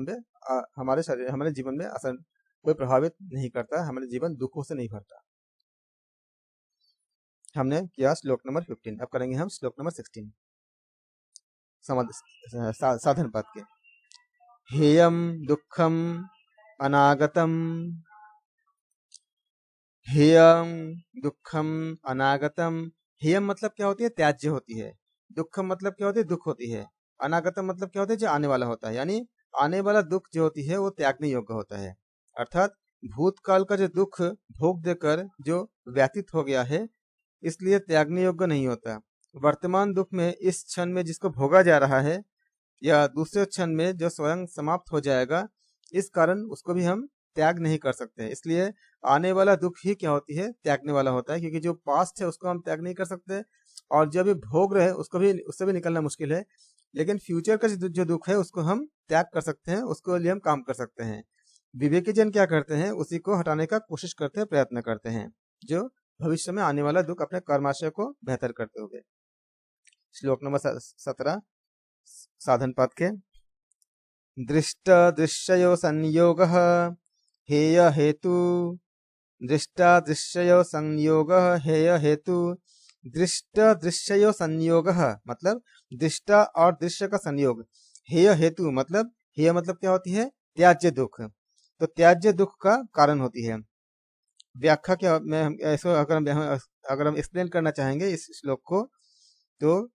हमारे शरीर, हमारे जीवन में असर कोई प्रभावित नहीं करता, हमारे जीवन दुखों से नहीं भरता। हमने किया श्लोक नंबर 15। अब करेंगे हम श्लोक नंबर 16 साधन पद के। हेयम दुखम अनागतम, हेयम दुखम अनागतम। हेयम मतलब क्या होती है? त्याज्य होती है। दुखम मतलब क्या होती है? दुख होती है। अनागतम मतलब क्या होता है? जो आने वाला होता है, यानी आने वाला दुख जो होती है वो त्यागने योग्य होता है। अर्थात भूतकाल का जो दुख भोग देकर जो व्यतीत हो गया है, इसलिए त्यागने योग्य नहीं होता। वर्तमान दुख में इस क्षण में जिसको भोगा जा रहा है या दूसरे क्षण में जो स्वयं समाप्त हो जाएगा, इस कारण उसको भी हम त्याग नहीं कर सकते। इसलिए आने वाला दुख ही क्या होती है? त्यागने वाला होता है, क्योंकि जो पास्ट है उसको हम त्याग नहीं कर सकते, और जो अभी भोग रहे उसको भी, उससे भी निकलना मुश्किल है। लेकिन फ्यूचर का जो दुख है उसको हम त्याग कर सकते हैं, उसके लिए हम काम कर सकते हैं। विवेकी जन क्या करते हैं? उसी को हटाने का कोशिश करते हैं, प्रयत्न करते हैं, जो भविष्य में आने वाला दुख अपने कर्माशय को बेहतर करते हुए। श्लोक नंबर 17 साधन पद के। दृष्ट दृश्यो संयोगः हेय हेतु, दृष्टा दृश्यो संयोगः हेय हेतु। दृष्ट दृश्यो संयोगः मतलब दृष्टा और दृश्य का संयोग। हेय हेतु मतलब, हेय मतलब क्या होती है? त्याज्य दुख। तो त्याज्य दुख का कारण होती है। व्याख्या क्या में हम ऐसे अगर हम एक्सप्लेन करना चाहेंगे इस श्लोक को, तो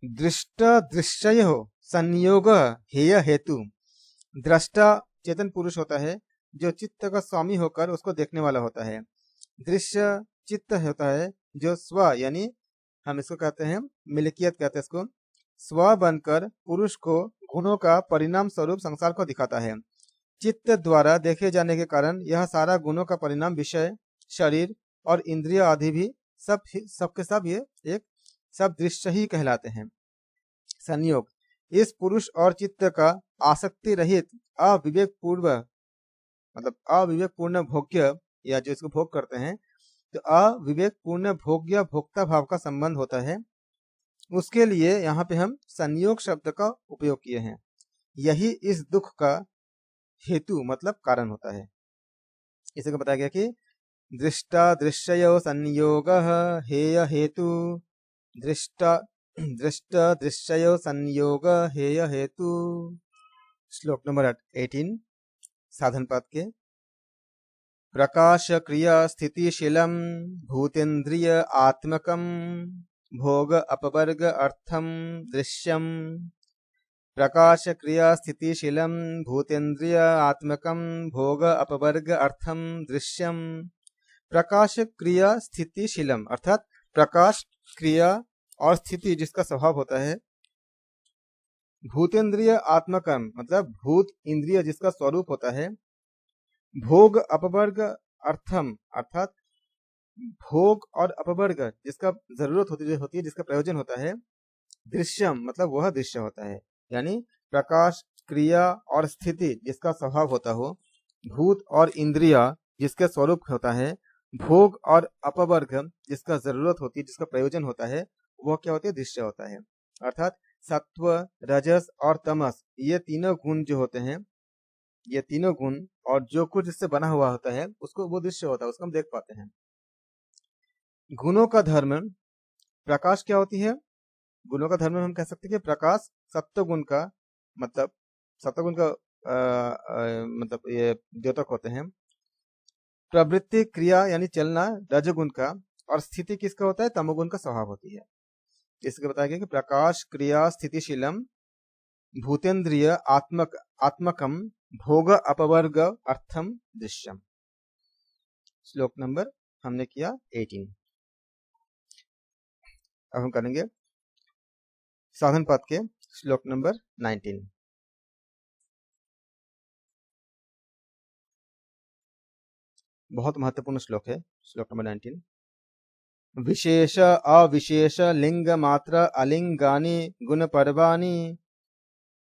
दृष्ट दृश्य संयोग हेय हेतु। दृष्टा चेतन पुरुष होता है जो चित्त का स्वामी होकर उसको देखने वाला होता है। दृश्य चित्त होता है जो स्व, यानी हम इसको कहते हैं मिल्कियत कहते हैं इसको, स्व बनकर पुरुष को गुणों का परिणाम स्वरूप संसार को दिखाता है। चित्त द्वारा देखे जाने के कारण यह सारा गुणों का परिणाम विषय, शरीर और इंद्रिय आदि भी सबके सब ये एक सब दृश्य ही कहलाते हैं। संयोग इस पुरुष और चित्त का आसक्ति रहित अविवेक पूर्व मतलब अविवेक पूर्ण भोग्य, या जो इसको भोग करते हैं, तो अविवेक पूर्ण भोग्य भोक्ता भाव का संबंध होता है। उसके लिए यहाँ पे हम संयोग शब्द का उपयोग किए हैं। यही इस दुख का हेतु मतलब कारण होता है। इसे को बताया गया कि दृष्टा दृश्यो संयोगः हेय हेतु, दृष्टा दृष्ट दृश्यो संयोग हेय हेतु। श्लोक नंबर 18 साधन पद के। प्रकाश क्रिया स्थितिशीलम भूतेन्द्रिय आत्मकम भोग अपवर्ग अर्थम दृश्यम। प्रकाश क्रिया स्थितिशीलम भूतेन्द्रिय आत्मकम भोग अपवर्ग अर्थम दृश्यम। प्रकाश क्रिया स्थितिशीलम अर्थात प्रकाश क्रिया और स्थिति जिसका स्वभाव होता है। भूतेन्द्रिय आत्मकम मतलब भूत इंद्रिय जिसका स्वरूप होता है। भोग अपवर्ग अर्थम अर्थात भोग और अपवर्ग जिसका जरूरत होती है, जिसका प्रयोजन होता है। दृश्यम मतलब वह दृश्य होता है, यानी प्रकाश क्रिया और स्थिति जिसका स्वभाव होता हो, भूत और इंद्रिया जिसके स्वरूप होता है, भोग और अपवर्ग जिसका जरूरत होती है, जिसका प्रयोजन होता है, वह क्या होती है? दृश्य होता है। अर्थात सत्व, रजस और तमस ये तीनों गुण जो होते हैं, ये तीनों गुण और जो कुछ इससे बना हुआ होता है, उसको वो दृश्य होता है, उसको हम देख पाते हैं। गुणों का धर्म प्रकाश क्या होती है? गुणों का धर्म हम कह सकते हैं कि प्रकाश सत्व गुण का मतलब, सत्व गुण का मतलब ये द्योतक होते हैं। प्रवृत्ति क्रिया यानी चलना रजगुण का, और स्थिति किसका होता है? तमोगुण का स्वभाव होती है। इसके बताया गया कि प्रकाश क्रिया स्थितिशीलम भूतेन्द्रिय आत्मकम भोग अपवर्ग अर्थम दृश्यम। श्लोक नंबर हमने किया 18। अब हम करेंगे साधन पद के श्लोक नंबर 19। बहुत महत्वपूर्ण श्लोक है श्लोक नंबर 19। विशेष अविशेष लिंग मात्र अलिंगानी गुण पर्वाणी।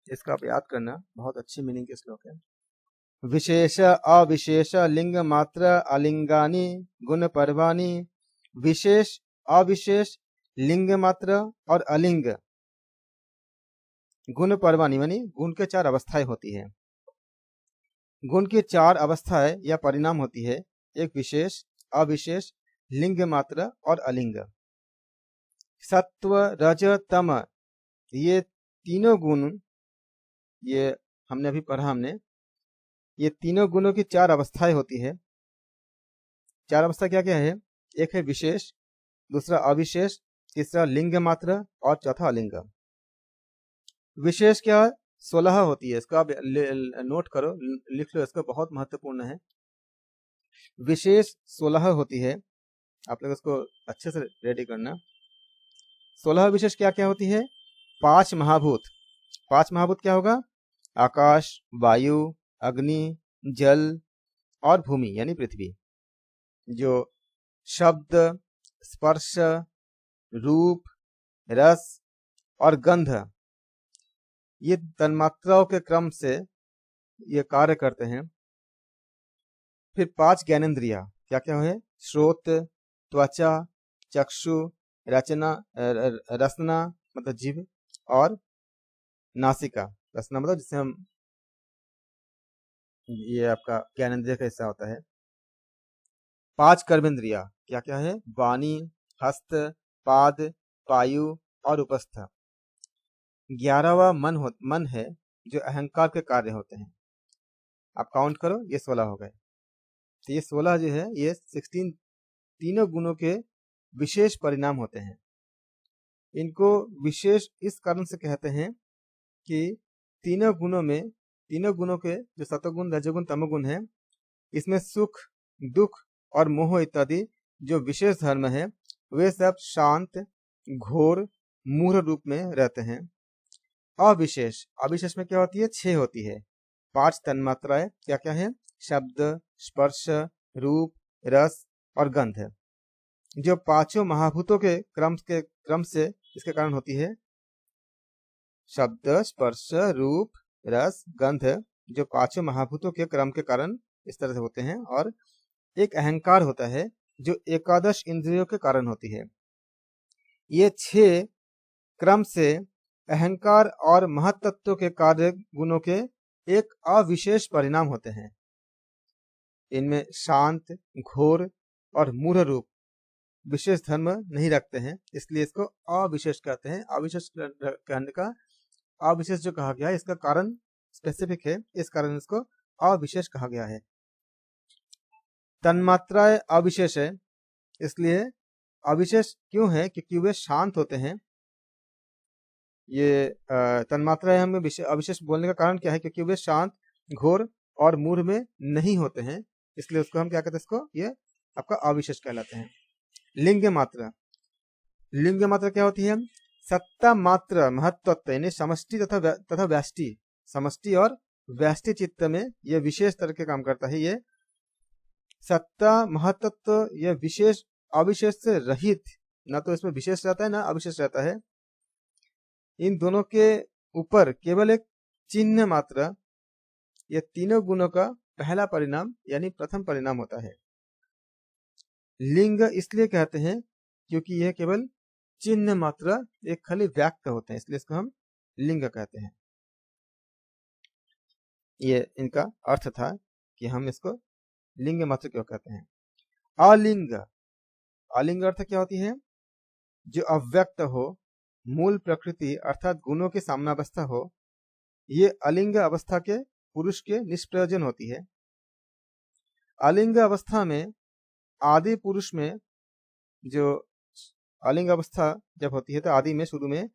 इसका आप याद करना, बहुत अच्छी मीनिंग के श्लोक है। विशेष अविशेष लिंग मात्र अलिंगानी गुण पर्वाणी। विशेष अविशेष लिंग मात्र और अलिंग गुण पर्वाणी, यानी गुण के 4 अवस्थाएं होती है। गुण की 4 अवस्थाएं या परिणाम होती है, एक विशेष, अविशेष, लिंग मात्र और अलिंग। सत्व, रज, तम, ये तीनों गुण, ये हमने अभी पढ़ा ये तीनों गुणों की 4 अवस्थाएं होती है। 4 अवस्था क्या क्या है? एक है विशेष, दूसरा अविशेष, तीसरा लिंग मात्र और चौथा अलिंग। विशेष क्या 16 होती है, इसको आप नोट करो, लिख लो, इसको बहुत महत्वपूर्ण है। विशेष 16 होती है, आप लोग इसको अच्छे से रेडी करना। 16 विशेष क्या क्या होती है? 5 महाभूत। 5 महाभूत क्या होगा? आकाश, वायु, अग्नि, जल और भूमि यानी पृथ्वी। जो शब्द, स्पर्श, रूप, रस और गंध, ये तन्मात्राओं के क्रम से ये कार्य करते हैं। फिर 5 ज्ञानेंद्रिया क्या क्या है? श्रोत, त्वचा, चक्षु, रसना मतलब जीभ, और नासिका। रसना मतलब जिससे हम, ये आपका ज्ञानेंद्रिय का हिस्सा होता है। 5 कर्मेंद्रिया क्या क्या है? वाणी, हस्त, पाद, पायु और उपस्थ। 11वां मन है, जो अहंकार के कार्य होते हैं। आप काउंट करो, ये 16 हो गए। तो ये 16 जो है, ये 16 तीनों गुणों के विशेष परिणाम होते हैं। इनको विशेष इस कारण से कहते हैं कि तीनों गुणों के जो सतोगुण, रजोगुण, तमोगुण है, इसमें सुख, दुख और मोह इत्यादि जो विशेष धर्म है, वे सब शांत, घोर, मूढ़ रूप में रहते हैं। अविशेष में क्या होती है? 6 होती है। 5 तन्मात्राएं क्या क्या है? शब्द, स्पर्श, रूप, रस और गंध, जो 5 महाभूतों के क्रम से इसके कारण होती है। शब्द, स्पर्श, रूप, रस, गंध, जो 5 महाभूतों के क्रम के कारण इस तरह से होते हैं। और एक अहंकार होता है, जो 11 इंद्रियों के कारण होती है। ये 6 क्रम से अहंकार और महत्त्व के कार्य गुणों के एक अविशेष परिणाम होते हैं। इनमें शांत, घोर और मूढ़ रूप विशेष धर्म नहीं रखते हैं, इसलिए इसको अविशेष कहते हैं। अविशेष कहने का, अविशेष जो कहा गया है, इसका कारण स्पेसिफिक है, इस कारण इसको अविशेष कहा गया है। तन्मात्राएं अविशेष है, इसलिए अविशेष क्यों है? क्योंकि वे शांत होते हैं। ये तन्मात्राएं हमें अविशेष बोलने का कारण क्या है? क्योंकि वे शांत, घोर और मूढ़ में नहीं होते हैं, इसलिए उसको हम क्या कहते हैं? इसको, ये आपका अविशेष कहलाते हैं। लिंग मात्रा क्या होती है? सत्ता मात्र महत्वत्व यानी समष्टि तथा व्यष्टि। समष्टि और व्यष्टि चित्त में यह विशेष तरह के काम करता है। ये सत्ता, महत्वत्व, यह विशेष अविशेष से रहित, ना तो इसमें विशेष रहता है ना अविशेष रहता है। इन दोनों के ऊपर केवल एक चिन्ह मात्र, यह तीनों गुणों का पहला परिणाम यानी प्रथम परिणाम होता है। लिंग इसलिए कहते हैं क्योंकि यह केवल चिन्ह मात्र, एक खाली व्यक्त होते हैं, इसलिए इसको हम लिंग कहते हैं। ये इनका अर्थ था कि हम इसको लिंग मात्र क्यों कहते हैं। अलिंग अर्थ क्या होती है? जो अव्यक्त हो, मूल प्रकृति अर्थात गुणों की साम्यावस्था हो, ये अलिंग अवस्था के पुरुष के निष्प्रयोजन होती है। अलिंग अवस्था में, आदि पुरुष में, जो अलिंग अवस्था जब होती है तो आदि में, शुरू में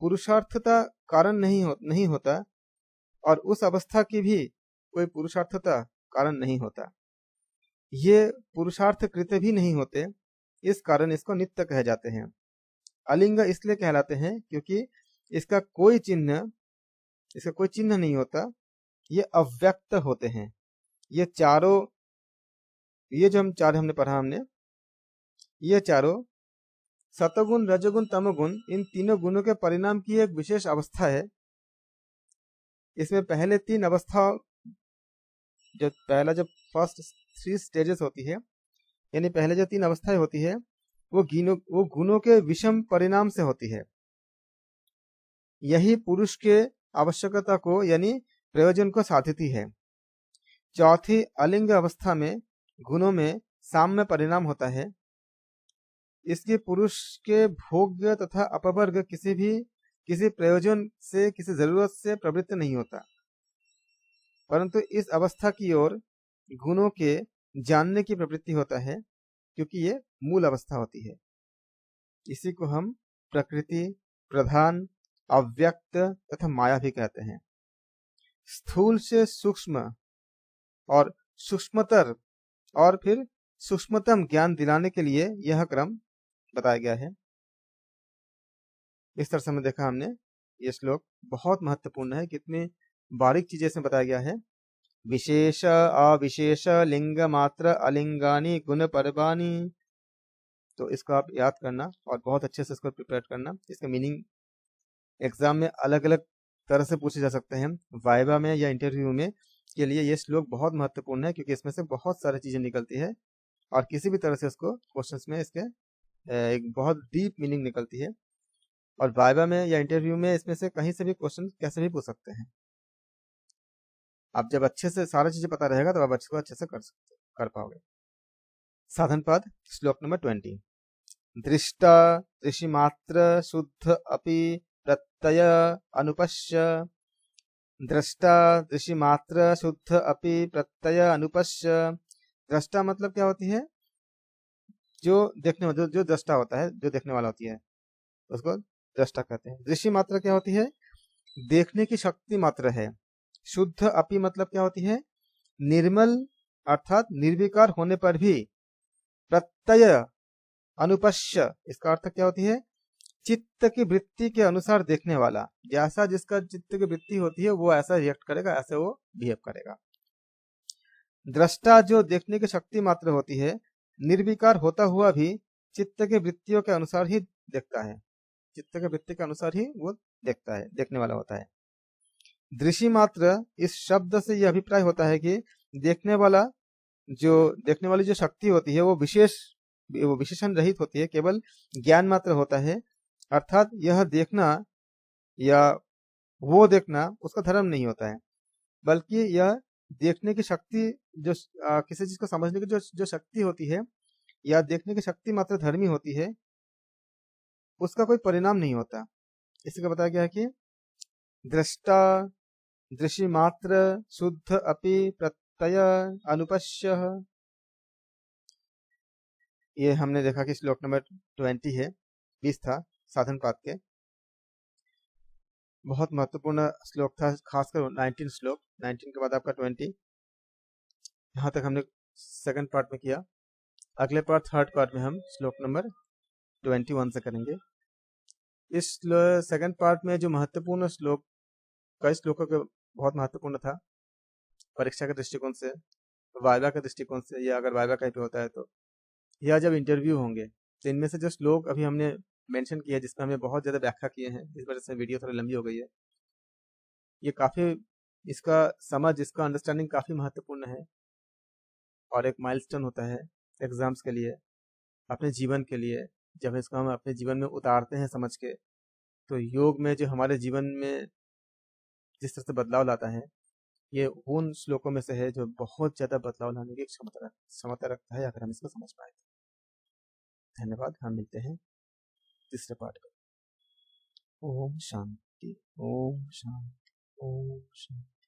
पुरुषार्थता कारण नहीं होता, और उस अवस्था की भी कोई पुरुषार्थता कारण नहीं होता। ये पुरुषार्थ कृत्य भी नहीं होते, इस कारण इसको नित्य कहे जाते हैं। अलिंग इसलिए कहलाते हैं क्योंकि इसका कोई चिन्ह नहीं होता, ये अव्यक्त होते हैं। ये चारों, ये जो हम चार हमने पढ़ा, ये चारों सतोगुण, रजोगुण, तमोगुण, इन तीनों गुणों के परिणाम की एक विशेष अवस्था है। इसमें पहले 3 अवस्था, जो फर्स्ट 3 स्टेजेस होती है, यानी पहले जो 3 अवस्थाएं होती है, वो गुणों के विषम परिणाम से होती है। यही पुरुष के आवश्यकता को यानी प्रयोजन को साधती है। चौथी अलिंग अवस्था में गुणों में साम्य परिणाम होता है। इसके पुरुष के भोग्य तथा अपवर्ग किसी प्रयोजन से, किसी जरूरत से प्रवृत्त नहीं होता, परंतु इस अवस्था की ओर गुणों के जानने की प्रवृत्ति होता है, क्योंकि ये मूल अवस्था होती है। इसी को हम प्रकृति, प्रधान, अव्यक्त तथा माया भी कहते हैं। स्थूल से सूक्ष्म और सूक्ष्मतर और फिर सूक्ष्मतम ज्ञान दिलाने के लिए यह क्रम बताया गया है। इस तरह से हमने देखा, हमने ये श्लोक बहुत महत्वपूर्ण है, कितनी बारीक चीजें इसमें बताया गया है। विशेष अविशेष लिंग मात्र अलिंगानी गुण पर्वाणी, तो इसको आप याद करना और बहुत अच्छे से इसको प्रिपेयर करना। इसका मीनिंग एग्जाम में अलग अलग तरह से पूछे जा सकते हैं, वाइवा में या इंटरव्यू में के लिए ये श्लोक बहुत महत्वपूर्ण है, क्योंकि इसमें से बहुत सारी चीजें निकलती है और किसी भी तरह से उसको क्वेश्चंस में इसके एक बहुत डीप मीनिंग निकलती है। और वाइवा में या इंटरव्यू में इसमें से कहीं से भी क्वेश्चन कैसे भी पूछ सकते हैं। आप जब अच्छे से सारी चीजें पता रहेगा तो आप अच्छे से कर पाओगे। साधन पद श्लोक नंबर 20। दृष्टा ऋषिमात्र शुद्ध अपि प्रत्यय अनुपश्य। दृष्टा ऋषिमात्र शुद्ध अपि प्रत्यय अनुपश्य। दृष्टा मतलब क्या होती है? जो देखने जो दृष्टा होता है, जो देखने वाला होती है, उसको दृष्टा कहते हैं। दृष्टि मात्र क्या होती है? देखने की शक्ति मात्र है। शुद्ध अपि मतलब क्या होती है? निर्मल अर्थात निर्विकार होने पर भी। प्रत्यय अनुपश्य, इसका अर्थ क्या होती है? चित्त की वृत्ति के अनुसार देखने वाला। जैसा जिसका चित्त की वृत्ति होती है वो ऐसा रिएक्ट करेगा, ऐसे वो बिहेव करेगा। दृष्टा जो देखने की शक्ति मात्र होती है, निर्विकार होता हुआ भी चित्त के वृत्तियों के अनुसार ही देखता है। चित्त के वृत्ति के अनुसार ही वो देखता है, देखने वाला होता है। दृष्टि मात्र, इस शब्द से यह अभिप्राय होता है कि देखने वाली जो शक्ति होती है वो विशेषण रहित होती है, केवल ज्ञान मात्र होता है। अर्थात यह देखना या वो देखना उसका धर्म नहीं होता है, बल्कि यह देखने की शक्ति जो किसी चीज को समझने की जो शक्ति होती है या देखने की शक्ति मात्र धर्मी होती है, उसका कोई परिणाम नहीं होता। इसी को बताया गया है कि दृष्टा दृष्टि मात्र शुद्ध अपि प्रत्यय अनुपश्य। ये हमने देखा कि श्लोक नंबर 20 है, 20 था साधन पाठ के। बहुत महत्वपूर्ण श्लोक था, खासकर 19 श्लोक, 19 के बाद आपका 20। यहाँ तक हमने सेकंड पार्ट में किया। अगले पार्ट थर्ड पार्ट में हम श्लोक नंबर 21 से करेंगे। इस सेकंड पार्ट में जो महत्वपूर्ण श्लोक, कई श्लोकों के बहुत महत्वपूर्ण था परीक्षा के दृष्टिकोण से, वाइवा के दृष्टिकोण से, या अगर वाइवा कहीं पे होता है तो, या जब इंटरव्यू होंगे, तो इनमें से जो श्लोक अभी हमने मेंशन किया है, जिसमें हमने बहुत ज्यादा व्याख्या किए हैं, इस वजह से वीडियो थोड़ी लंबी हो गई है। ये काफी, इसका समझ, इसका अंडरस्टैंडिंग काफी महत्वपूर्ण है और एक माइलस्टोन होता है एग्जाम्स के लिए, अपने जीवन के लिए। जब इसको हम अपने जीवन में उतारते हैं समझ के, तो योग में जो हमारे जीवन में जिस तरह से बदलाव लाता है, ये उन श्लोकों में से है जो बहुत ज्यादा बदलाव लाने की क्षमता रखता है, अगर हम इसको समझ पाए। धन्यवाद। हम मिलते हैं तीसरे पार्ट में। ओम शांति, ओम शांति, ओम शांति।